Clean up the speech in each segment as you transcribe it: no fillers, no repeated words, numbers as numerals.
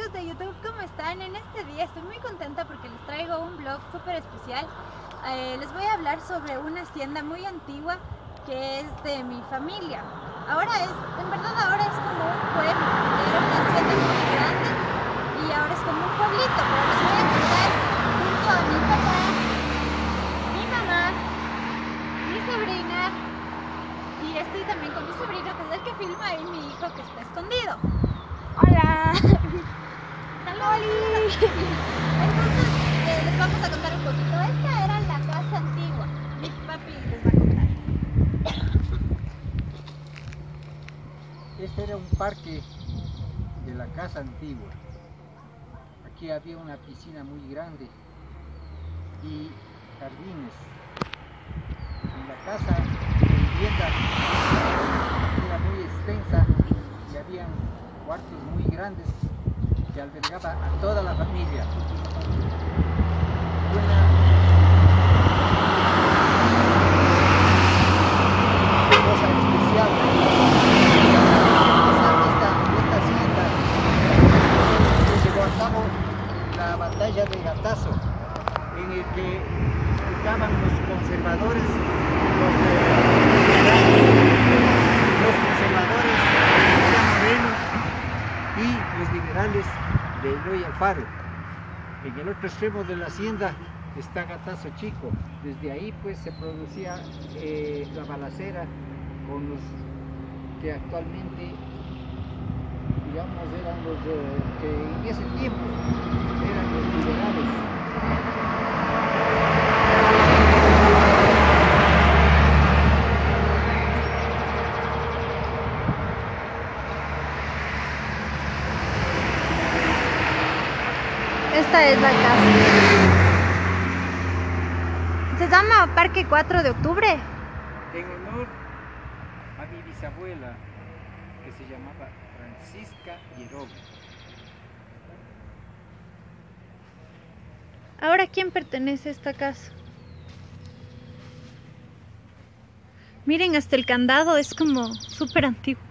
amigos de YouTube, ¿cómo están? En este día estoy muy contenta porque les traigo un vlog súper especial. Les voy a hablar sobre una hacienda muy antigua que es de mi familia. En verdad ahora es como un pueblo, era una hacienda muy grande y ahora es como un pueblito, pero les voy a contar junto a mi papá, mi mamá, mi sobrina y estoy también con mi sobrino, que es el que filma, y mi hijo que está escondido. ¡Hola! ¡Saludos! Entonces, les vamos a contar un poquito. Esta era la casa antigua. Mi papi les va a contar. Este era un parque de la casa antigua. Aquí había una piscina muy grande y jardines. Y la casa de vivienda era muy extensa y había cuartos muy grandes que albergaba a toda la familia. Una cosa especial esta hacienda se llevó a cabo la batalla de Gatazo, en el que estaban los conservadores, los conservadores y los liberales de Eloy Alfaro. En el otro extremo de la hacienda está Gatazo Chico. Desde ahí pues se producía la balacera con los que actualmente, digamos, eran los que en ese tiempo eran los liberales. Esta es la casa. Se llama Parque 4 de Octubre. En honor a mi bisabuela, que se llamaba Francisca Yerobe. Ahora, ¿a quién pertenece esta casa? Miren, hasta el candado es como súper antiguo.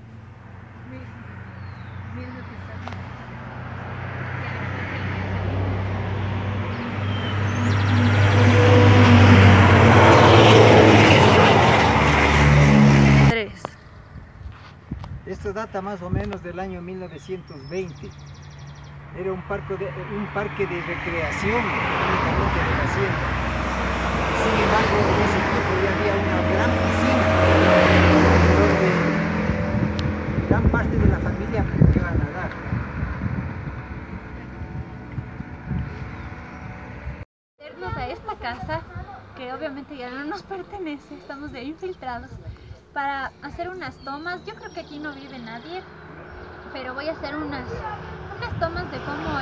Esto data más o menos del año 1920. Era un parque de recreación únicamente de la hacienda. Sin embargo, en ese tiempo ya había una gran piscina donde gran parte de la familia iba a nadar. A esta casa, que obviamente ya no nos pertenece, estamos de infiltrados, para hacer unas tomas. Yo creo que aquí no vive nadie, pero voy a hacer unas tomas de cómo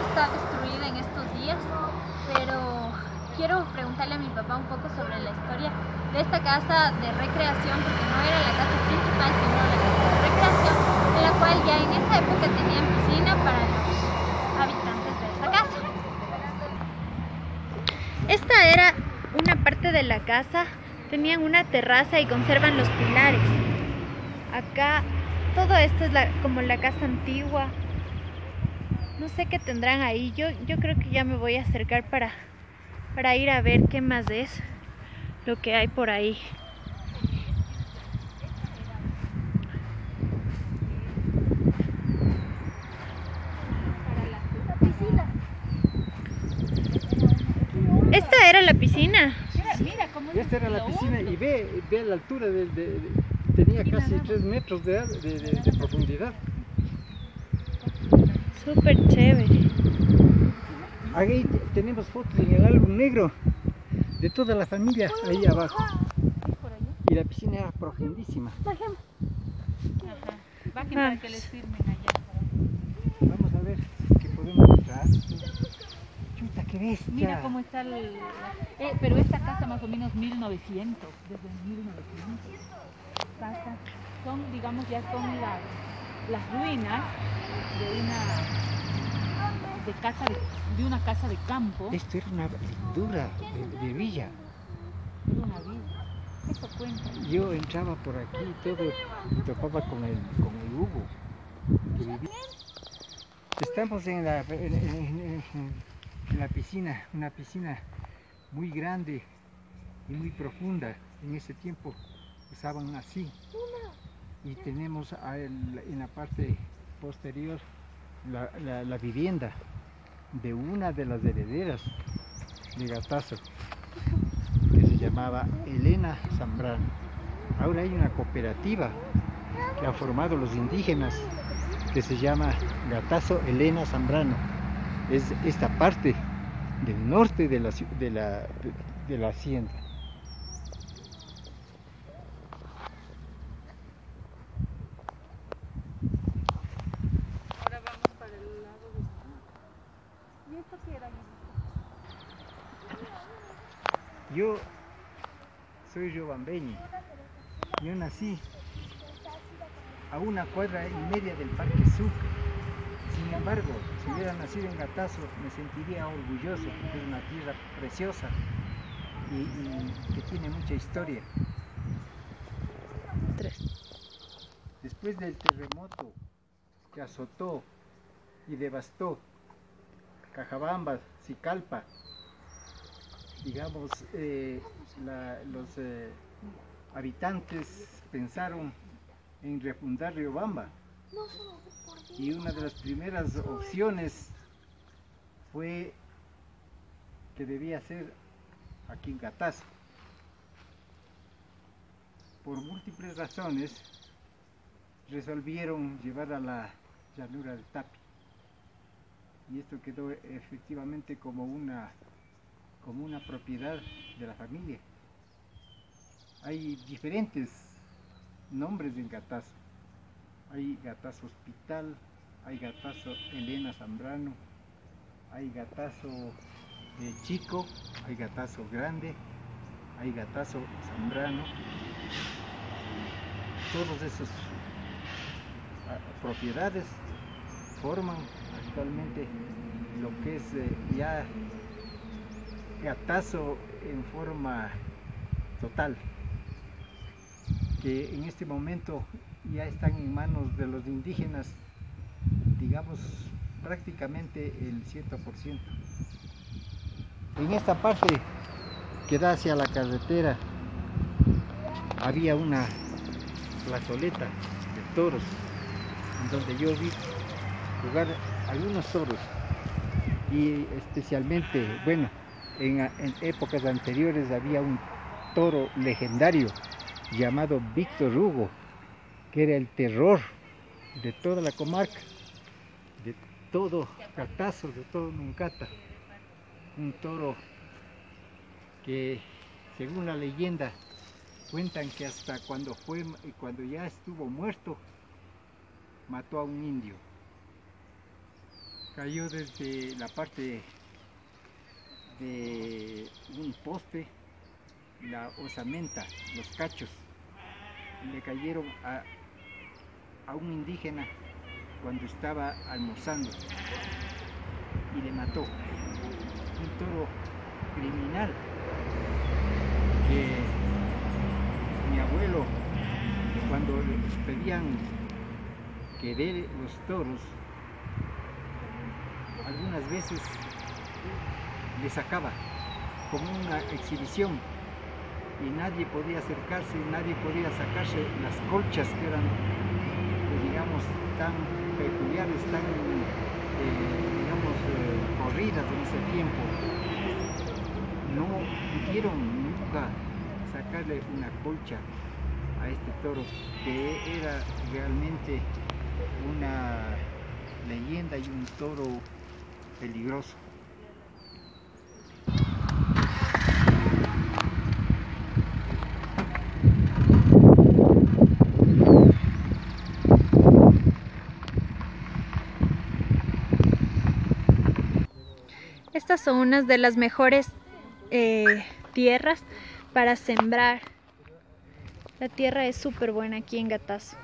está destruida en estos días. Pero quiero preguntarle a mi papá un poco sobre la historia de esta casa de recreación, porque no era la casa principal, sino la casa de recreación, en la cual ya en esa época tenían piscina para los habitantes de esta casa. Esta era una parte de la casa. Tenían una terraza y conservan los pilares. Acá, todo esto es como la casa antigua. No sé qué tendrán ahí. Yo creo que ya me voy a acercar para ir a ver qué más es lo que hay por ahí. Esta era la piscina. Esta era la piscina y ve la altura, tenía casi 3 metros de profundidad. Súper chévere. Ahí tenemos fotos en el álbum negro de toda la familia ahí abajo. Y la piscina era profundísima. Bajemos. Bajen para que les firmen allá. Vamos a ver si podemos entrar. Chuta, qué bestia. Mira cómo está pero esta casa más o menos 1900, desde 1900. Casa, digamos, ya son las ruinas de una casa de campo. Esto era una lindura de villa. Una villa. Eso cuenta. Yo entraba por aquí y todo, topaba con el Hugo, que vivía. Estamos en la piscina, una piscina muy grande y muy profunda. En ese tiempo usaban así. Y tenemos en la parte posterior la vivienda de una de las herederas de Gatazo, que se llamaba Elena Zambrano. Ahora hay una cooperativa que han formado los indígenas que se llama Gatazo Elena Zambrano. Es esta parte del norte de la hacienda. Ahora vamos para el lado de... ¿Y esto qué era? Yo soy riobambeño. Yo nací a 1,5 cuadras del Parque Sucre. Sin embargo, si hubiera nacido en Gatazo, me sentiría orgulloso porque es una tierra preciosa y que tiene mucha historia. Después del terremoto que azotó y devastó Cajabamba, Sicalpa, digamos, los habitantes pensaron en refundar Riobamba, y una de las primeras opciones fue que debía ser aquí en Gatazo. Por múltiples razones resolvieron llevar a la llanura del Tapi, y esto quedó efectivamente como una propiedad de la familia. Hay diferentes nombres en Gatazo. Hay Gatazo Hospital, hay Gatazo Elena Zambrano, hay Gatazo Chico, hay Gatazo Grande, hay Gatazo Zambrano. Todas esas propiedades forman actualmente lo que es ya Gatazo en forma total, que en este momento ya están en manos de los indígenas, digamos prácticamente el 100%. En esta parte que da hacia la carretera había una plazoleta de toros, en donde yo vi jugar algunos toros, y especialmente, bueno, en épocas anteriores había un toro legendario llamado Víctor Hugo, que era el terror de toda la comarca, de todo Gatazo, de todo Nuncata. Un toro que, según la leyenda, cuentan que hasta cuando ya estuvo muerto, mató a un indio. Cayó desde la parte de un poste, la osamenta, los cachos, le cayeron a un indígena cuando estaba almorzando y le mató. Un toro criminal que mi abuelo, cuando les pedían que dé los toros, algunas veces le sacaba como una exhibición, y nadie podía acercarse, nadie podía sacarse las colchas que eran, digamos, tan peculiares, tan, corridas en ese tiempo. No pudieron nunca sacarle una colcha a este toro, que era realmente una leyenda y un toro peligroso. Estas son unas de las mejores tierras para sembrar. La tierra es súper buena aquí en Gatazo.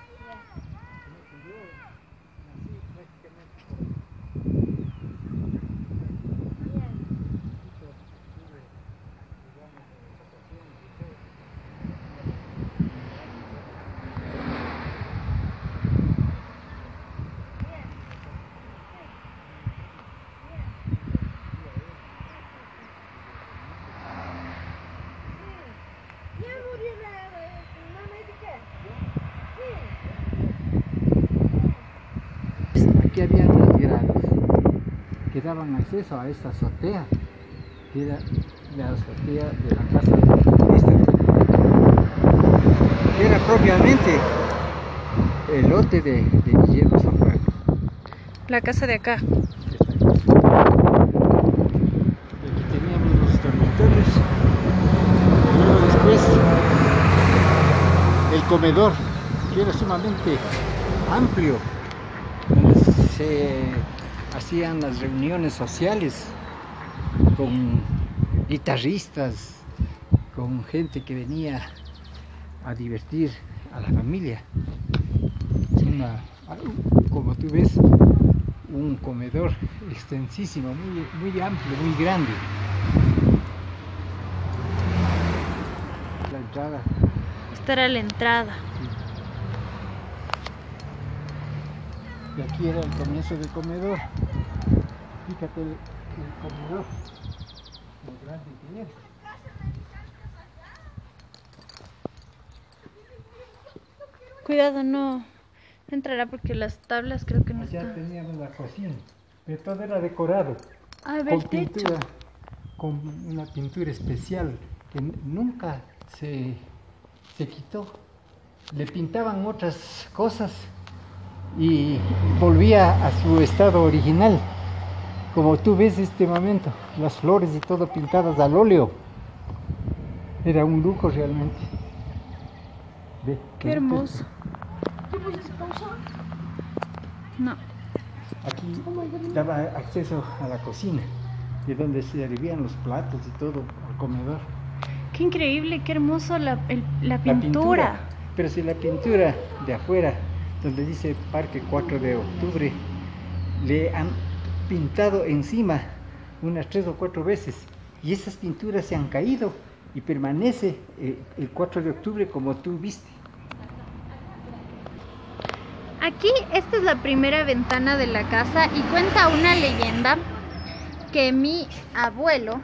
aquí había unos grados que daban acceso a esta azotea, que era la azotea de la casa que era propiamente el lote de Guillermo Zambrano. La casa de acá. Y aquí teníamos los dormitorios. Y luego después el comedor, que era sumamente amplio, donde se hacían las reuniones sociales con guitarristas, con gente que venía a divertir a la familia. Como tú ves, un comedor extensísimo, muy amplio, muy grande. La entrada. Esta era la entrada. Sí. Y aquí era el comienzo del comedor. Fíjate el comedor, lo grande que es. Cuidado, no entrará porque las tablas creo que no Allá están. teníamos la cocina, pero todo era decorado. A ver, Con el techo. pintura, con una pintura especial que nunca se quitó. Le pintaban otras cosas y volvía a su estado original. Como tú ves este momento, las flores y todo pintadas al óleo. Era un lujo realmente. Ve, Qué hermoso. No. Aquí daba acceso a la cocina, de donde se servían los platos y todo, al comedor. Qué increíble, qué hermoso la La pintura. Pero si la pintura de afuera, donde dice Parque 4 de Octubre, le han pintado encima unas 3 o 4 veces y esas pinturas se han caído y permanece el 4 de octubre como tú viste. Aquí esta es la primera ventana de la casa y cuenta una leyenda que mi abuelo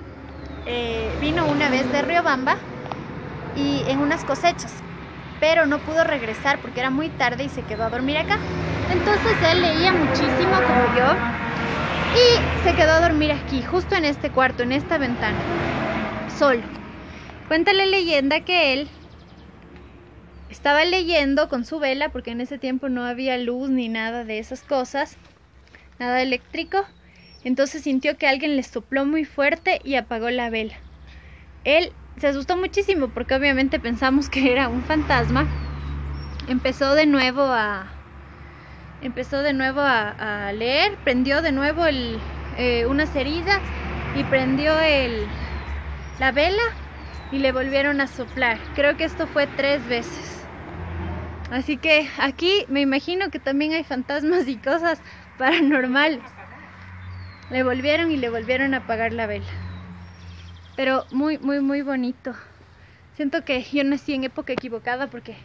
vino una vez de Riobamba y en unas cosechas, pero no pudo regresar porque era muy tarde y se quedó a dormir acá. Entonces él leía muchísimo como yo y se quedó a dormir aquí, justo en este cuarto, en esta ventana, solo. Cuenta la leyenda que él estaba leyendo con su vela, porque en ese tiempo no había luz ni nada de esas cosas, nada eléctrico. Entonces sintió que alguien le sopló muy fuerte y apagó la vela. Él se asustó muchísimo porque obviamente pensamos que era un fantasma. Empezó de nuevo a leer, prendió de nuevo unas cerillas y prendió la vela y le volvieron a soplar. Creo que esto fue 3 veces. Así que aquí me imagino que también hay fantasmas y cosas paranormales. Le volvieron a apagar la vela. Pero muy, muy, muy bonito. Siento que yo nací en época equivocada porque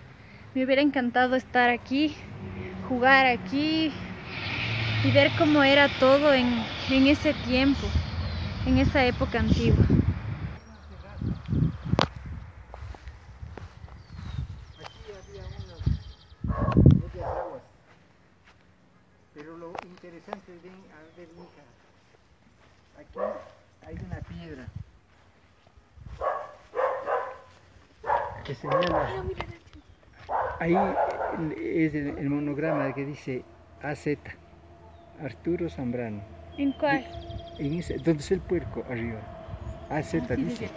me hubiera encantado estar aquí, jugar aquí y ver cómo era todo en ese tiempo, en esa época antigua. Pero lo interesante de ver, mija, aquí hay una piedra que señala. Ahí es el monograma que dice AZ, Arturo Zambrano. ¿En cuál? En ese, donde es el puerco arriba. AZ dice.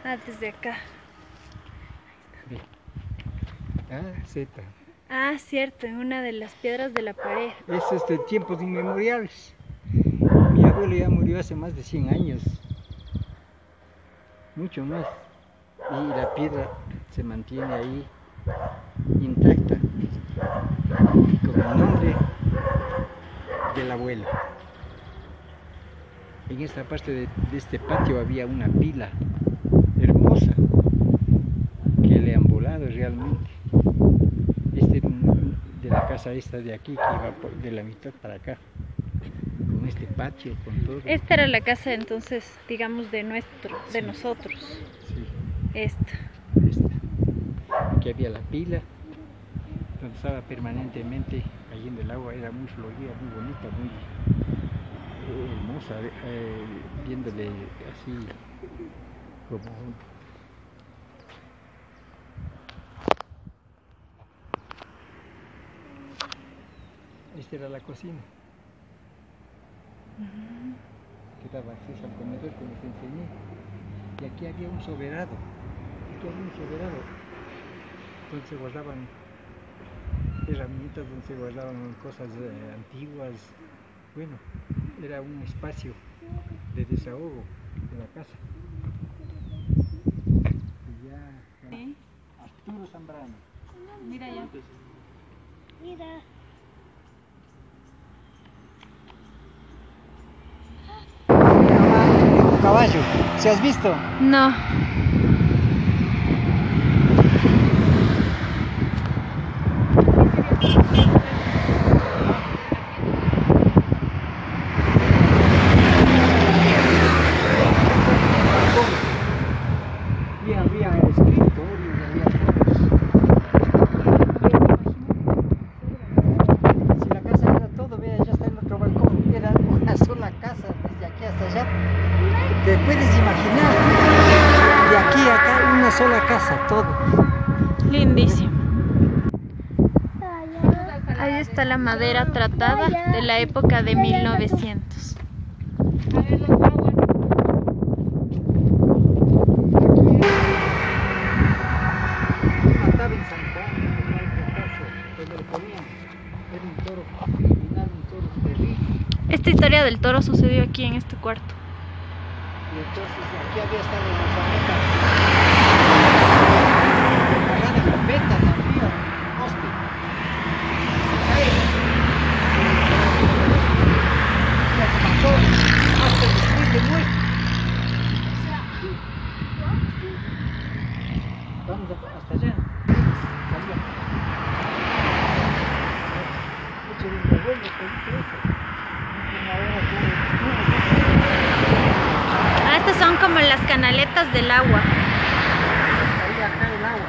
Ah, desde acá. Ve. AZ. Ah, cierto, en una de las piedras de la pared. Eso es de tiempos inmemoriales. Mi abuelo ya murió hace más de 100 años. Mucho más. Y la piedra se mantiene ahí intacta. Con el nombre del abuelo. En esta parte de este patio había una pila hermosa que le han volado realmente. De la casa esta de aquí que iba de la mitad para acá, con este patio, con todo. Esta era la casa entonces, digamos, de nosotros. Sí, Esta. aquí había la pila, donde estaba permanentemente allá cayendo el agua, era muy florida, muy bonita, muy hermosa, viéndole así como... Esta era la cocina, que daba acceso al comedor, como te enseñé. Y aquí había un soberano, donde se guardaban herramientas, donde se guardaban cosas antiguas. Bueno, era un espacio de desahogo de la casa. Y ya, Sí. Arturo Zambrano. Mira ya. Mira. Un caballo, ¿se has visto? No. Y había escritorios, había cosas. Si la casa era todo, vea, ya está el otro balcón, era una sola casa desde aquí hasta allá. Te puedes imaginar, de aquí a acá una sola casa, todo. Lindísimo. Ahí está la madera tratada de la época de 1900. A ver los aguas. Mataba en San Juan, donde le ponían, era un toro criminal, un toro terrible. Esta historia del toro sucedió aquí en este cuarto. Y entonces aquí había estado la fameta. Agarra gambetas, arriba, un poste. Se cae. Ya se mató, hasta después de muerto. Vamos hasta allá. Allá. Mucho de mi abuelo, te dice eso. Una hora Ah, estas son como las canaletas del agua. ahí acá el agua.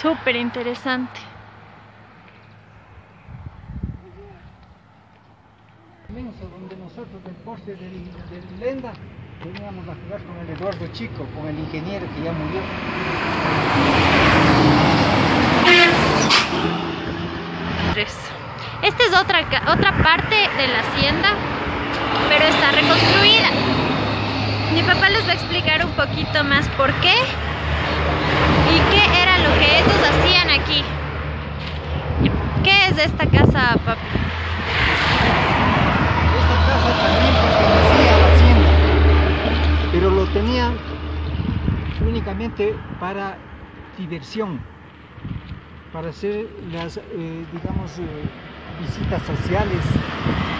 Súper interesante. Inmenso, donde nosotros del poste del Lenda veníamos a jugar con el Eduardo Chico, con el ingeniero que ya murió. Esta es otra parte de la hacienda, pero está reconstruida. Mi papá les va a explicar un poquito más por qué y qué era lo que ellos hacían aquí. ¿Qué es esta casa, papi? Esta casa también pertenecía a la hacienda, pero lo tenían únicamente para diversión, para hacer las, digamos, visitas sociales,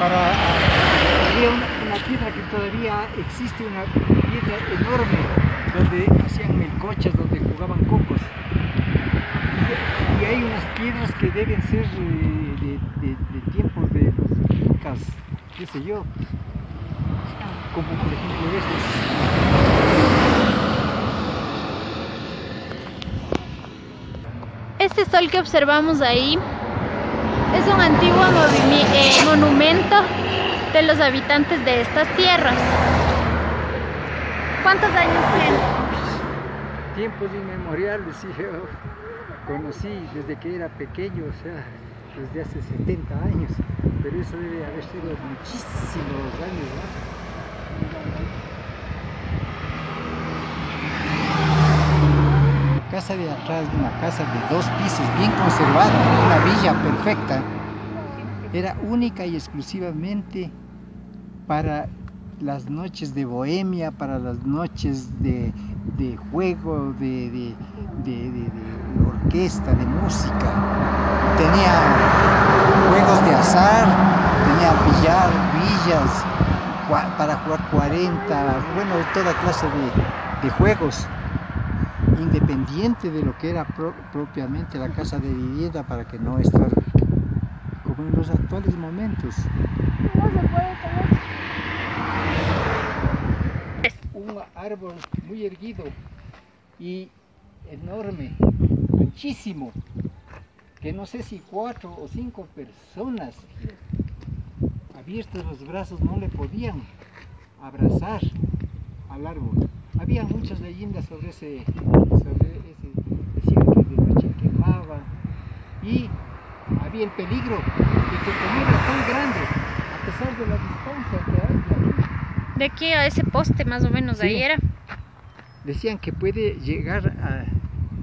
había una piedra que todavía existe, una piedra enorme, donde hacían melcochas, donde jugaban cocos. Y hay unas piedras que deben ser de tiempos de los incas, qué sé yo, como por ejemplo estas. Este sol que observamos ahí es un antiguo monumento de los habitantes de estas tierras. ¿Cuántos años tiene? Tiempos inmemoriales, sí, yo conocí desde que era pequeño, o sea, desde hace 70 años, pero eso debe haber sido muchísimos años, ¿no? La casa de atrás, una casa de 2 pisos, bien conservada, una villa perfecta, era única y exclusivamente para las noches de bohemia, para las noches de juego, de orquesta, de música. Tenía juegos de azar, tenía billar, villas, para jugar 40, bueno, toda clase de juegos. independiente de lo que era propiamente la casa de vivienda, para que no estar como en los actuales momentos. No se puede comer. Un árbol muy erguido y enorme, anchísimo, que no sé si 4 o 5 personas abiertos los brazos no le podían abrazar al árbol. Había muchas leyendas sobre ese, decían que de noche quemaba y había el peligro de que como era tan grande, a pesar de la distancia que hay de aquí, De aquí a ese poste más o menos, sí, ahí era. decían que puede llegar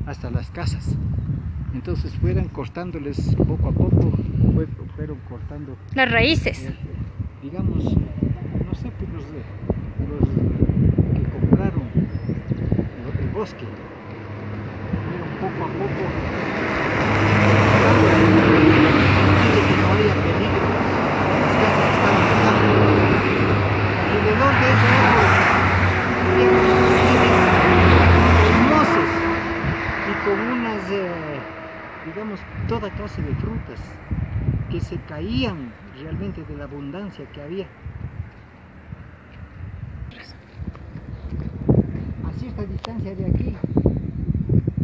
hasta las casas. Entonces fueron cortándoles poco a poco, fueron cortando, Las raíces. digamos, no sé, pues los que compraron el bosque, fueron poco a poco, para que no haya peligro, las casas estaban quedando. Alrededor de ese árbol había unos árboles hermosos y con unas, digamos, toda clase de frutas que se caían realmente de la abundancia que había. A cierta distancia de aquí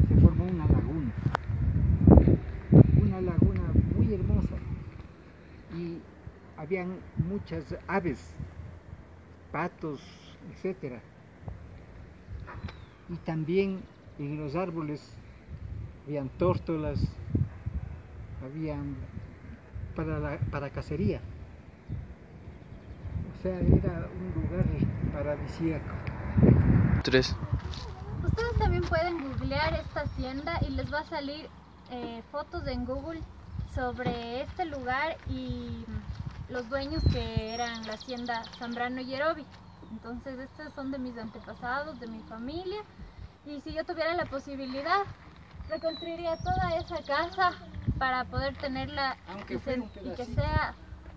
se formó una laguna muy hermosa, y habían muchas aves, patos, etcétera. Y también en los árboles habían tórtolas, habían para cacería. O sea, era un lugar paradisíaco. 3. Ustedes también pueden googlear esta hacienda y les va a salir fotos en Google sobre este lugar y los dueños, que eran la hacienda Zambrano y Yerobi. Entonces estos son de mis antepasados, de mi familia, y si yo tuviera la posibilidad reconstruiría toda esa casa para poder tenerla Aunque y fuera un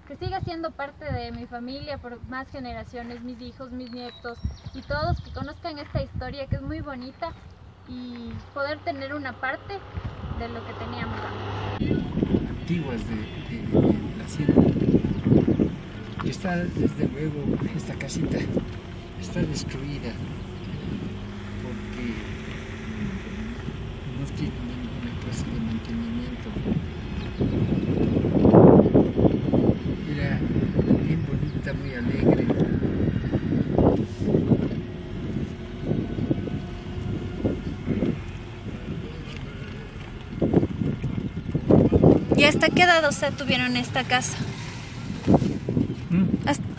que siga siendo parte de mi familia por más generaciones, mis hijos, mis nietos y todos que conozcan esta historia que es muy bonita, y poder tener una parte de lo que teníamos antes. Antiguas de la hacienda. Está, desde luego, esta casita está destruida porque no tiene ninguna clase de mantenimiento. Era bien bonita, muy alegre. ¿Y hasta qué edad tuvieron esta casa?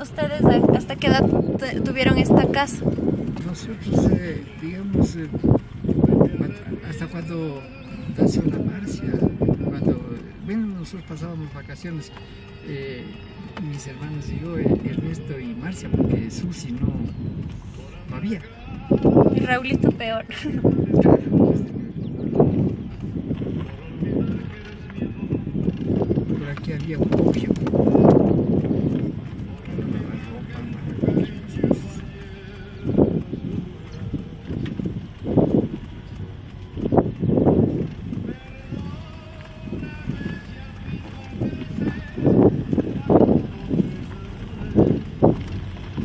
¿Ustedes hasta qué edad tuvieron esta casa? Nosotros, digamos, hasta cuando nació la Marcia, bueno, nosotros pasábamos vacaciones, mis hermanos y yo, Ernesto y Marcia, porque Susi no había. Y Raulito peor. Por aquí había un copio.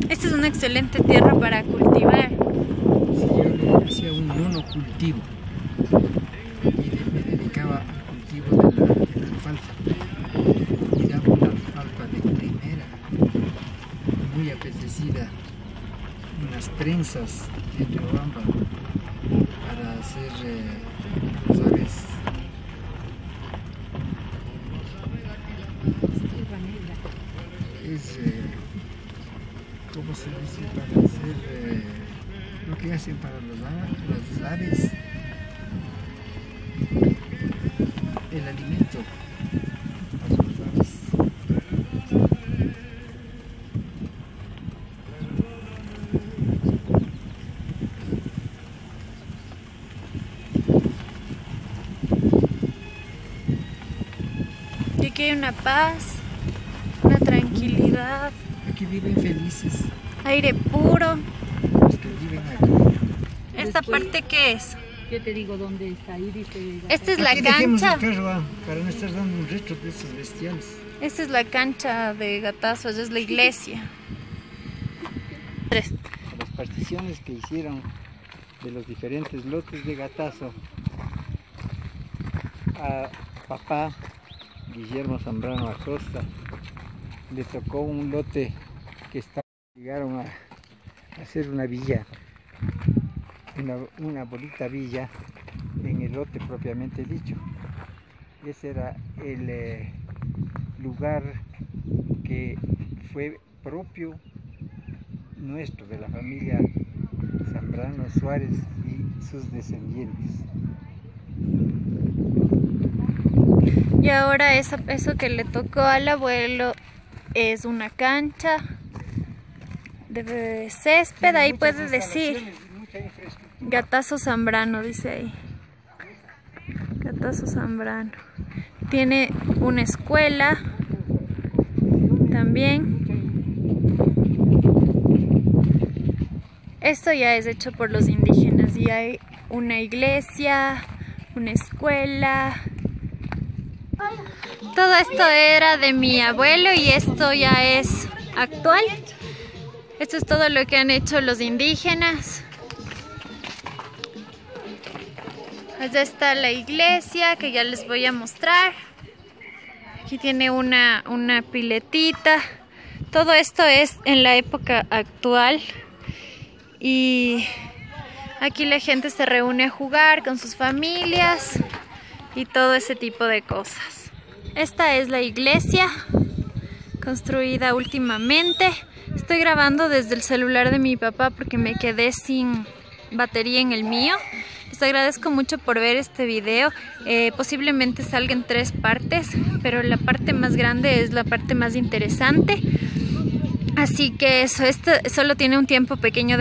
Esta es una excelente tierra para cultivar. Sí, yo le hacía un monocultivo y me dedicaba al cultivo de la alfalfa. Y daba una alfalfa de primera, muy apetecida, unas trenzas en Riobamba para hacer los aves. Es, ¿cómo se dice? Para hacer lo que hacen para las aves, el alimento para las aves. Y aquí hay una paz, una tranquilidad, Aquí viven felices aire puro. los que viven aquí. ¿Esta parte qué es? Yo te digo dónde está ahí, dice. Esta es la Aquí dejemos el cancha. carro, para no estar dando un retro de estos bestiales. Esta es la cancha de Gatazos, es la iglesia. Las particiones que hicieron de los diferentes lotes de Gatazo a papá Guillermo Zambrano Acosta le tocó un lote que llegaron a hacer una villa, una bonita villa en el lote propiamente dicho. Ese era el lugar que fue propio nuestro, de la familia Zambrano Suárez y sus descendientes. Y ahora eso que le tocó al abuelo es una cancha de césped, ahí puede decir Gatazo Zambrano, dice ahí. Gatazo Zambrano. Tiene una escuela también. Esto ya es hecho por los indígenas y hay una iglesia, una escuela. Todo esto era de mi abuelo y esto ya es actual. Esto es todo lo que han hecho los indígenas. Allá está la iglesia que ya les voy a mostrar. Aquí tiene una piletita. Todo esto es en la época actual. Y aquí la gente se reúne a jugar con sus familias y todo ese tipo de cosas. Esta es la iglesia, construida últimamente. Estoy grabando desde el celular de mi papá porque me quedé sin batería en el mío. Les agradezco mucho por ver este video. Posiblemente salga en 3 partes, pero la parte más grande es la parte más interesante. Así que eso, esto solo tiene un tiempo pequeño.